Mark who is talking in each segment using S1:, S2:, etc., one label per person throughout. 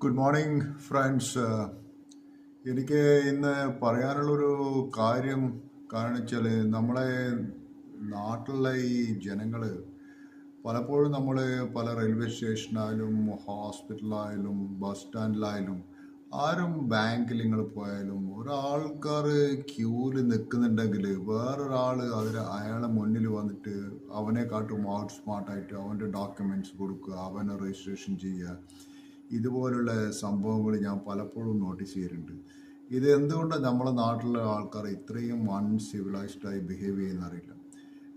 S1: Good morning friends. എനിക്ക് ഇന്ന് പറയാനുള്ളൊരു കാര്യം കാരണം വെച്ചാൽ നമ്മളെ നാട്ടിലെ ഈ ജനങ്ങൾ പലപ്പോഴും നമ്മൾ പല റെയിൽവേ സ്റ്റേഷനായാലും ഹോസ്പിറ്റലായാലും ബസ് സ്റ്റാൻഡിലായാലും ആരും ബാങ്കിൽ നിങ്ങൾ പോയാലും ഒരാൾക്കാർ ക്യൂവിൽ നിൽക്കുന്നുണ്ടെങ്കിൽ വേറൊരാൾ അയാളെ മുന്നിൽ വന്നിട്ട് അവനെക്കാട്ടും ഔട്ട് സ്മാർട്ടായിട്ട് അവൻ്റെ ഡോക്യുമെൻറ്റ്സ് കൊടുക്കുക, അവനെ രജിസ്ട്രേഷൻ ചെയ്യുക. ഇതുപോലുള്ള സംഭവങ്ങൾ ഞാൻ പലപ്പോഴും നോട്ടീസ് ചെയ്തിട്ടുണ്ട്. ഇത് എന്തുകൊണ്ടാണ് നമ്മുടെ നാട്ടിലെ ആൾക്കാർ ഇത്രയും അൺസിവിലൈസ്ഡായി ബിഹേവ് ചെയ്യുന്ന അറിയില്ല.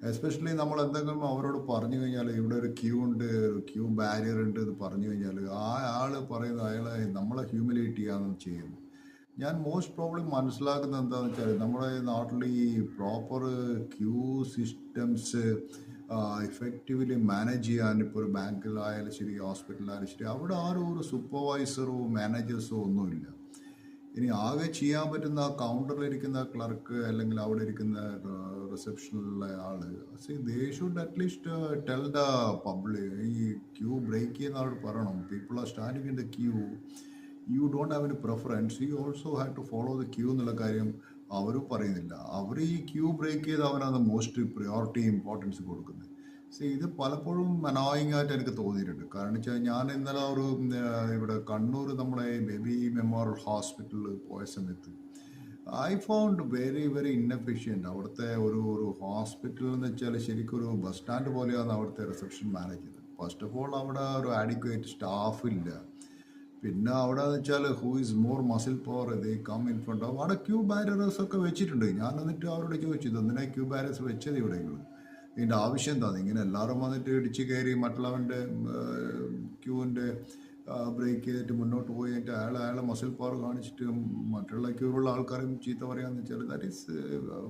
S1: എസ്പെഷ്യലി നമ്മൾ എന്തെങ്കിലും അവരോട് പറഞ്ഞു കഴിഞ്ഞാൽ ഇവിടെ ഒരു ക്യൂ ഉണ്ട്, ഒരു ക്യൂ ബാരിയർ ഉണ്ട് എന്ന് പറഞ്ഞു കഴിഞ്ഞാൽ ആ ആൾ പറയുന്നത് അയാളെ നമ്മളെ ഹ്യൂമിലേറ്റ് ചെയ്യാമെന്ന് ചെയ്യുന്നു. ഞാൻ മോസ്റ്റ് പ്രോബ്ലം മനസ്സിലാക്കുന്നത് എന്താണെന്ന് വെച്ചാൽ നമ്മുടെ നാട്ടിൽ ഈ proper queue systems effectively manage ചെയ്യാൻ ഇപ്പോൾ ഒരു ബാങ്കിലായാലും ശരി ഹോസ്പിറ്റലിലായാലും ശരി അവിടെ ആരും ഒരു സൂപ്പർവൈസറോ മാനേജേഴ്സോ ഒന്നുമില്ല. ഇനി ആകെ ചെയ്യാൻ പറ്റുന്ന ആ കൗണ്ടറിലിരിക്കുന്ന ക്ലർക്ക് അല്ലെങ്കിൽ അവിടെ ഇരിക്കുന്ന റിസപ്ഷനിലുള്ള ആള് they should at least tell the public, ഈ ക്യൂ ബ്രേക്ക് ചെയ്യുന്ന ആളോട് പറയണം, people are standing in the queue, you don't have any preference, you also have to follow the queue എന്നുള്ള കാര്യം അവരും പറയുന്നില്ല. അവർ ഈ ക്യൂ ബ്രേക്ക് ചെയ്ത് അവനാണ് മോസ്റ്റ് പ്രയോറിറ്റി ഇമ്പോർട്ടൻസ് കൊടുക്കുന്നത്. ഇത് പലപ്പോഴും അനോയിങ് ആയിട്ട് എനിക്ക് തോന്നിയിട്ടുണ്ട്. കാരണം വെച്ചാൽ ഞാൻ ഇന്നലെ ഇവിടെ കണ്ണൂർ നമ്മുടെ ബേബി മെമ്മോറിയൽ ഹോസ്പിറ്റലിൽ പോയ സമയത്ത് I found very very inefficient. അവിടുത്തെ ഒരു ഹോസ്പിറ്റൽ എന്ന് വെച്ചാൽ ശരിക്കും ഒരു ബസ് സ്റ്റാൻഡ് പോലെയാണ് അവിടുത്തെ റിസപ്ഷൻ മാനേജ് ചെയ്തത്. ഫസ്റ്റ് ഓഫ് ഓൾ അവിടെ ഒരു ആഡിക്വേറ്റ് സ്റ്റാഫ് ഇല്ല. പിന്നെ അവിടെ എന്ന് വെച്ചാൽ who is more muscle power they come in front of അവിടെ ക്യൂ ബാരിയേഴ്സ് ഒക്കെ വെച്ചിട്ടുണ്ട്. ഞാൻ എന്നിട്ട് അവരോട് ചോദിച്ചു, എന്തിനാ ക്യൂ ബാരിയേഴ്സ് വെച്ചത് ഇവിടെ? ഇതിൻ്റെ ആവശ്യം എന്താണ്? ഇങ്ങനെ എല്ലാവരും വന്നിട്ട് ഇടിച്ച് കയറി മറ്റുള്ളവൻ്റെ ക്യൂവിൻ്റെ ബ്രേക്ക് ചെയ്തിട്ട് മുന്നോട്ട് പോയി കഴിഞ്ഞിട്ട് അയാളെ മസിൽ പവർ കാണിച്ചിട്ട് മറ്റുള്ള ക്യൂവിലുള്ള ആൾക്കാരും ചീത്ത പറയാന്ന് വെച്ചാൽ that is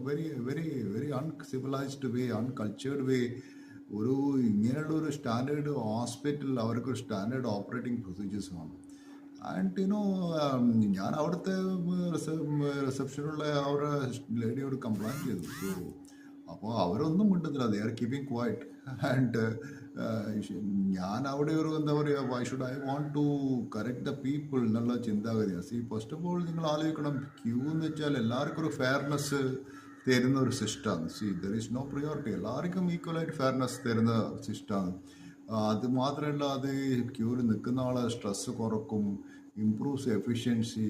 S1: very very very uncivilised way, uncultured way. ഇങ്ങനെയുള്ള ഒരു സ്റ്റാൻഡേർഡ് ഹോസ്പിറ്റൽ അവർക്കൊരു സ്റ്റാൻഡേർഡ് ഓപ്പറേറ്റിംഗ് പ്രൊസീജിയേഴ്സ് ആണ്. ആൻഡ് ഞാൻ അവിടുത്തെ റിസപ്ഷനുള്ള അവരുടെ ലേഡിയോട് കംപ്ലൈൻറ്റ് ചെയ്തു. അപ്പോൾ അവരൊന്നും മിണ്ടുന്നില്ല, they are keeping quiet. And ഞാൻ അവിടെ ഒരു എന്താ പറയുക, why should I want to correct the people എന്നുള്ള ചിന്താഗതിയാണ്. ഫസ്റ്റ് ഓഫ് ഓൾ നിങ്ങൾ ആലോചിക്കണം, ക്യൂ എന്ന് വെച്ചാൽ എല്ലാവർക്കും ഒരു ഫെയർനെസ് തരുന്ന ഒരു സിസ്റ്റമാണ്. ദർ ഈസ് നോ പ്രിയോറിറ്റി, എല്ലാവർക്കും ഈക്വലായിട്ട് ഫെയർനെസ് തരുന്ന സിസ്റ്റമാണ്. അത് മാത്രമല്ല, അത് ക്യൂവിൽ നിൽക്കുന്ന ആളെ സ്ട്രെസ് കുറക്കും, ഇംപ്രൂവ്സ് എഫിഷ്യൻസി.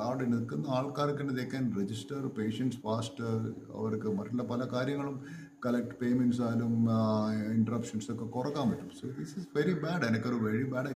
S1: അവിടെ നിൽക്കുന്ന ആൾക്കാർക്ക് they can register patients fast, അവർക്ക് മറ്റുള്ള പല കാര്യങ്ങളും കളക്ട് പേയ്മെൻറ്റ്സ് ആയാലും ഇൻട്രപ്ഷൻസ് ഒക്കെ കുറക്കാൻ പറ്റും. This is very bad. എനിക്കൊരു വെരി ബാഡ്